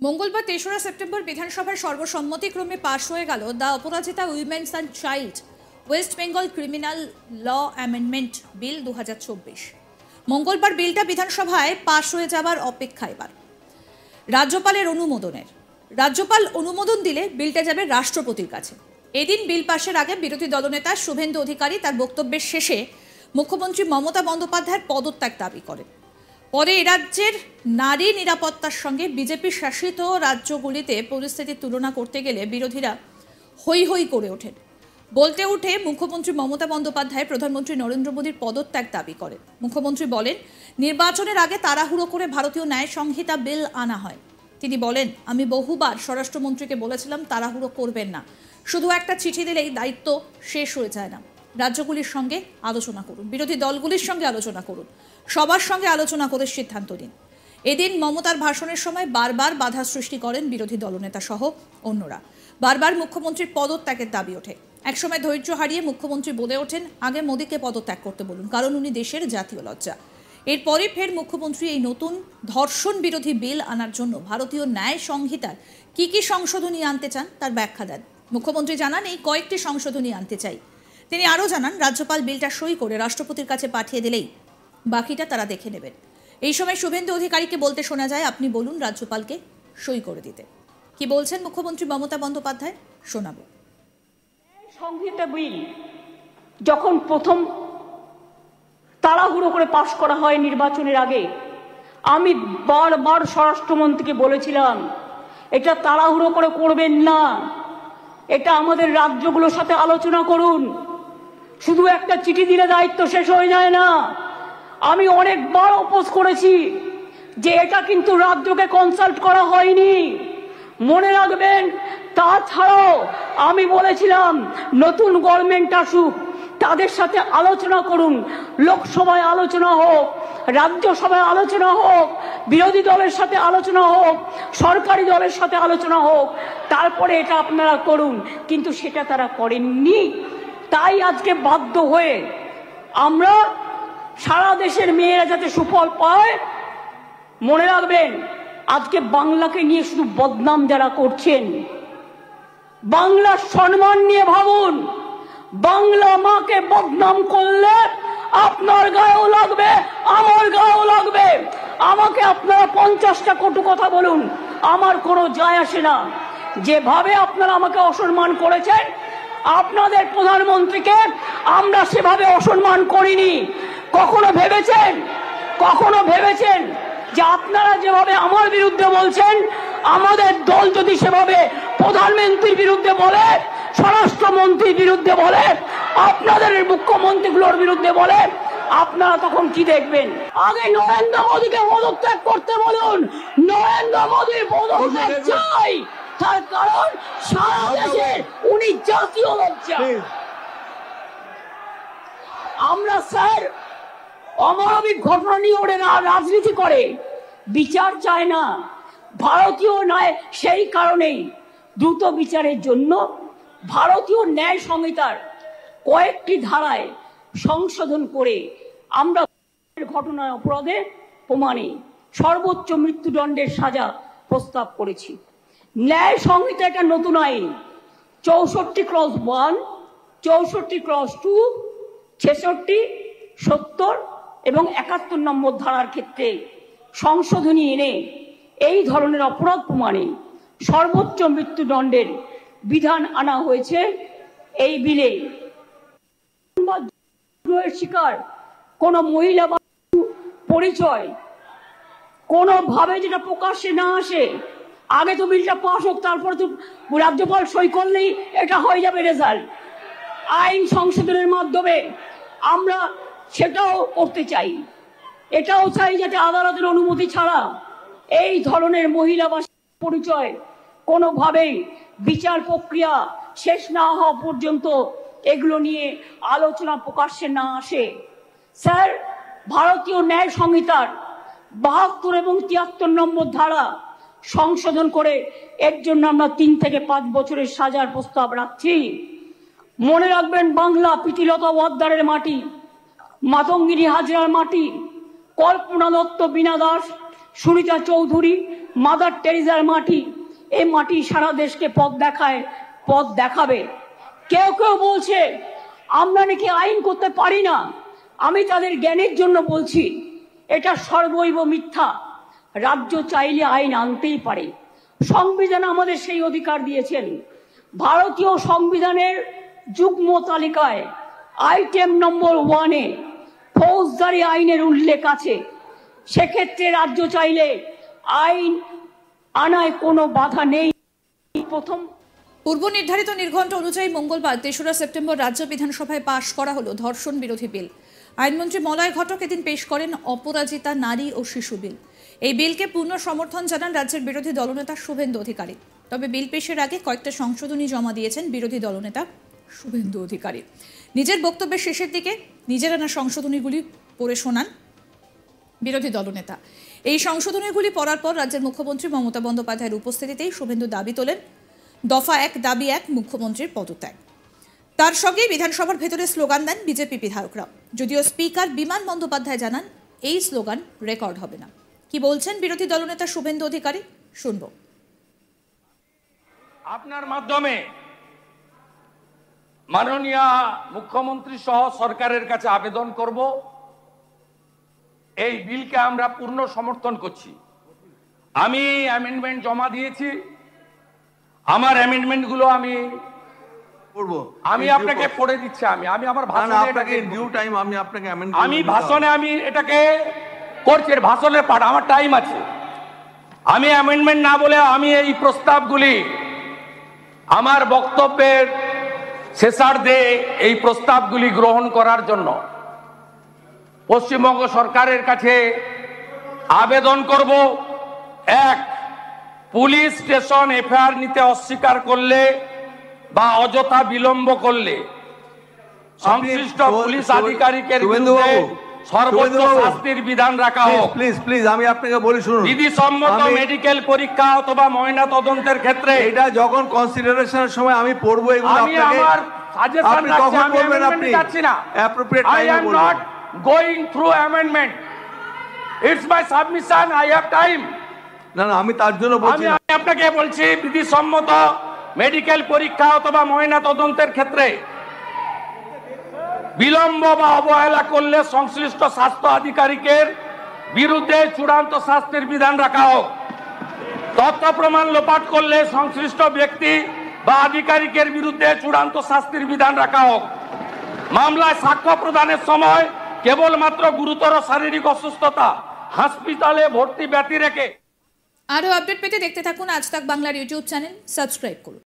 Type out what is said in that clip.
মঙ্গলবার ৩রা সেপ্টেম্বর বিধানসভার সর্বসম্মতিক্রমে পাশ হয়ে গেল the Aparajita women's and child West Bengal criminal law amendment bill ২০২৪। মঙ্গলবার বিলটা বিধানসভায় পাশ হয়ে যাবার অপেক্ষা এবার রাজ্যপালের অনুমোদনের। রাজ্যপাল অনুমোদন দিলে বিলটা যাবে রাষ্ট্রপতির কাছে। এদিন বিল পাশের আগে বিরোধী দলনেতা শুভেন্দু অধিকারী তার বক্তব্যের শেষে মুখ্যমন্ত্রী মমতা বন্দ্যোপাধ্যায়ের পদত্যাগ দাবি করেন। পরে এ রাজ্যের নারী নিরাপত্তার সঙ্গে বিজেপি শাসিত রাজ্যগুলিতে পরিস্থিতির তুলনা করতে গেলে বিরোধীরা হৈ হৈ করে ওঠেন। বলতে উঠে মুখ্যমন্ত্রী মমতা বন্দ্যোপাধ্যায় প্রধানমন্ত্রী নরেন্দ্র মোদীর পদত্যাগ দাবি করেন। মুখ্যমন্ত্রী বলেন, নির্বাচনের আগে তাড়াহুড়ো করে ভারতীয় ন্যায় সংহিতা বিল আনা হয়। তিনি বলেন, আমি বহুবার স্বরাষ্ট্রমন্ত্রীকে বলেছিলাম তাড়াহুড়ো করবেন না, শুধু একটা চিঠি দিলেই দায়িত্ব শেষ হয়ে যায় না। রাজ্যগুলির সঙ্গে আলোচনা করুন, বিরোধী দলগুলির সঙ্গে আলোচনা করুন, সবার সঙ্গে আলোচনা করে সিদ্ধান্ত নিন। এদিন মমতার ভাষণের সময় বারবার বাধা সৃষ্টি করেন বিরোধী দলনেতা সহ অন্যরা। বারবার মুখ্যমন্ত্রীর পদত্যাগের দাবি ওঠে। একসময় ধৈর্য হারিয়ে মুখ্যমন্ত্রী বলে ওঠেন, আগে মোদীকে পদত্যাগ করতে বলুন, কারণ উনি দেশের জাতীয় লজ্জা। এরপরে ফের মুখ্যমন্ত্রী এই নতুন ধর্ষণ বিরোধী বিল আনার জন্য ভারতীয় ন্যায় সংহিতার কি কি সংশোধনী আনতে চান তার ব্যাখ্যা দেন। মুখ্যমন্ত্রী জানান, এই কয়েকটি সংশোধনী আনতে চাই। তিনি আরও জানান, রাজ্যপাল বিলটা সই করে রাষ্ট্রপতির কাছে পাঠিয়ে দিলেই বাকিটা তারা দেখে নেবেন। এই সময় শুভেন্দু অধিকারীকে বলতে শোনা যায়, আপনি বলুন রাজ্যপালকে সই করে দিতে। কি বলছেন মুখ্যমন্ত্রী মমতা বন্দ্যোপাধ্যায়, শোনাবো। সংহিতা বিল যখন প্রথম তাড়াহুড়ো করে পাশ করা হয় নির্বাচনের আগে, আমি বারবার স্বরাষ্ট্রমন্ত্রীকে বলেছিলাম, এটা তাড়াহুড়ো করে করবেন না, এটা আমাদের রাজ্যগুলোর সাথে আলোচনা করুন, শুধু একটা চিঠি দিলে দায়িত্ব শেষ হয়ে যায় না। আমি অনেকবার অপোজ করেছি যে এটা কিন্তু রাজ্যকে কনসাল্ট করা হয়নি, মনে রাখবেন। তাছাড়াও আমি বলেছিলাম, নতুন গভর্নমেন্ট আসুক, তাদের সাথে আলোচনা করুন, লোকসভায় আলোচনা হোক, রাজ্যসভায় আলোচনা হোক, বিরোধী দলের সাথে আলোচনা হোক, সরকারি দলের সাথে আলোচনা হোক, তারপরে এটা আপনারা করুন। কিন্তু সেটা তারা করেননি। তাই আজকে বাধ্য হয়ে আমরা সারা দেশের মেয়েরা যাতে সুফল পায়, মনে রাখবেন, আজকে বাংলাকে নিয়ে শুধু বদনাম যারা করছেন, বাংলার সম্মান নিয়ে ভাবুন। বাংলা মাকে বদনাম করলে আপনার গায়েও লাগবে, আমার গায়েও লাগবে। আমাকে আপনারা 50টা কটু কথা বলুন, আমার কোনো যায় আসে না। যেভাবে আপনারা আমাকে অসম্মান করেছেন, আপনাদের প্রধানমন্ত্রীকে আমরা সেভাবে অসম্মান করিনি। কখনো ভেবেছেন যে আপনারা যেভাবে আমার বিরুদ্ধে বলছেন, আমাদের দল যদি সেভাবে প্রধানমন্ত্রীর বিরুদ্ধে বলে, স্বরাষ্ট্রমন্ত্রীর বিরুদ্ধে বলে, আপনাদের মুখ্যমন্ত্রীগুলোর বিরুদ্ধে বলে, আপনারা তখন কি দেখবেন? আগে নরেন্দ্র মোদীকে পদত্যাগ করতে বলুন। নরেন্দ্র মোদীর পদত্যাগ চাই, তার কারণ সারা দেশে উনি জাতীয় লজ্জা। আমরা স্যার অমানবিক ঘটনা নিয়ে ওরা রাজনীতি করে, বিচার চায় না ভারতীয় ন্যায়। সেই কারণেই দ্রুত বিচারের জন্য ভারতীয় ন্যায় সংহিতার কয়েকটি ধারায় সংশোধন করে আমরা ঘটনায় অপরাধে প্রমাণে সর্বোচ্চ মৃত্যুদণ্ডের সাজা প্রস্তাব করেছি। ন্যায় সংহিতা একটা নতুন আইন 64(1), 64(2), 66, 70 এবং 71 নম্বর ধারার ক্ষেত্রে সংশোধনী এনে এই ধরনের অপরাধ প্রমাণে সর্বোচ্চ মৃত্যুদণ্ডের বিধান আনা হয়েছে এই বিলে। শিকার কোন মহিলা বা পরিচয় কোনোভাবে যেটা প্রকাশ্যে না আসে, আগে তো বিলটা পাস হোক, তারপরে তো রাজ্যপাল সই করলেই এটা হয়ে যাবে রেজাল্ট। আইন সংশোধনের মাধ্যমে আমরা সেটাও করতে চাই। এটাও চাই যাতে আদালতের অনুমতি ছাড়া এই ধরনের মহিলা বা পরিচয় কোনোভাবেই বিচার প্রক্রিয়া শেষ না হওয়া পর্যন্ত এগুলো নিয়ে আলোচনা প্রকাশ্যে না আসে। স্যার, ভারতীয় ন্যায় সংহিতার 72 এবং 73 নম্বর ধারা সংশোধন করে এর জন্য আমরা 3 থেকে 5 বছরের সাজার প্রস্তাব রাখছি। মনে রাখবেন, বাংলা প্রীতিলতা ওয়াদ্দারের মাটি, মাতঙ্গিনী হাজরার মাটি, কল্পনা দত্ত, বীণা দাস, সুনিতা চৌধুরী, মাদার টেরিজার মাটি, এই মাটি সারা দেশকে পথ দেখাবে। কেউ কেউ বলছে আমরা নাকি আইন করতে পারি না। আমি তাদের জ্ঞানের জন্য বলছি, এটা সর্বৈব মিথ্যা। রাজ্য চাইলে আইন আনতেই পারে। সংবিধান আমাদের সেই অধিকার দিয়েছেন। ভারতীয় সংবিধানের যুগ্ম তালিকায় আইটেম নম্বর 1-এ ফৌজদারি আইনের উল্লেখ আছে। সেক্ষেত্রে রাজ্য চাইলে আইন আনায় কোনো বাধা নেই। প্রথম পূর্ব নির্ধারিত নির্ঘণ্ট অনুযায়ী মঙ্গলবার 3রা সেপ্টেম্বর রাজ্য বিধানসভায় পাশ করা হলো ধর্ষণ বিরোধী বিল। আইনমন্ত্রী মলয় ঘটক এদিন পেশ করেন অপরাজিতা নারী ও শিশু বিল। এই বিলকে পূর্ণ সমর্থন জানান রাজ্যের বিরোধী দলনেতা শুভেন্দু অধিকারী। তবে বিল পেশের আগে কয়েকটা সংশোধনী জমা দিয়েছেন বিরোধী দলনেতা শুভেন্দু অধিকারী। নিজের বক্তব্যের শেষের দিকে নিজের আনা সংশোধনীগুলি পড়ে শোনান বিরোধী দলনেতা। এই সংশোধনীগুলি পড়ার পর রাজ্যের মুখ্যমন্ত্রী মমতা বন্দ্যোপাধ্যায়ের উপস্থিতিতেই শুভেন্দু দাবি তোলেন দফা 1 দাবি 1 মুখ্যমন্ত্রীর পদত্যাগ। তার সঙ্গে বিধানসভার ভেতরে স্লোগান দেন বিজেপি বিধায়করা। যদিও স্পিকার বিমান বন্দ্যোপাধ্যায় জানান এই স্লোগান রেকর্ড হবে না। কি বলছেন বিরোধী দলনেতা শুভেন্দু অধিকারী, শুনব। আপনার মাধ্যমে মাননীয় মুখ্যমন্ত্রী সহ সরকারের কাছে আবেদন করব, এই বিলকে আমরা পূর্ণ সমর্থন করছি। আমি অ্যামেন্ডমেন্ট জমা দিয়েছি। আমার অ্যামেন্ডমেন্টগুলো আমি আপনাকে পড়ে দিচ্ছি। আমি আমার ভাষণে আমি এটাকে করছি। ভাষণের পাঠ আমার টাইম আছে। আমি অ্যামেন্ডমেন্ট না বলে আমি এই প্রস্তাবগুলি আমার বক্তব্যের শেষার্ধে এই প্রস্তাবগুলি গ্রহণ করার জন্য পশ্চিমবঙ্গ সরকারের কাছে আবেদন করব। 1, পুলিশ স্টেশন এফআইআর নিতে অস্বীকার করলে বা অযথা বিলম্ব করলে সংশ্লিষ্ট পুলিশ আধিকারিকের বিরুদ্ধে সর্বোচ্চ শাস্তির বিধান রাখা হোক। প্লিজ আমি আপনাকে বলি শুনুন। বিধিসম্মত মেডিকেল পরীক্ষা অথবা ময়না তদন্তের ক্ষেত্রে এটা যখন কনসিডারেশনের সময় আমি পড়বো এগুলো আমি আমার সাজেশন রাখছি। আমি অ্যামেন্ডমেন্ট যাচ্ছি না। I am not going through amendment. It's my submission. I have time. না আমি তার জন্য বলছি। আমি আপনাকে বলছি বিধিসম্মত মেডিকেল পরীক্ষা অথবা ময়না তদন্তের ক্ষেত্রে বিলম্ব বা অবহেলা করলে সংশ্লিষ্ট স্বাস্থ্য আধিকারিকের বিরুদ্ধে চূড়ান্ত শাস্তির বিধান রাখা হোক। তথ্য প্রমাণ লোপাট করলে সংশ্লিষ্ট ব্যক্তি বা আধিকারিকের বিরুদ্ধে চূড়ান্ত শাস্তির বিধান রাখা হোক। মামলায় সাক্ষ্য প্রদানের সময় কেবলমাত্র গুরুতর শারীরিক অসুস্থতা, হাসপাতালে ভর্তি ব্যতি রেখে। আরও আপডেট পেতে দেখতে থাকুন আজ তাক বাংলার ইউটিউব চ্যানেল, সাবস্ক্রাইব করুন।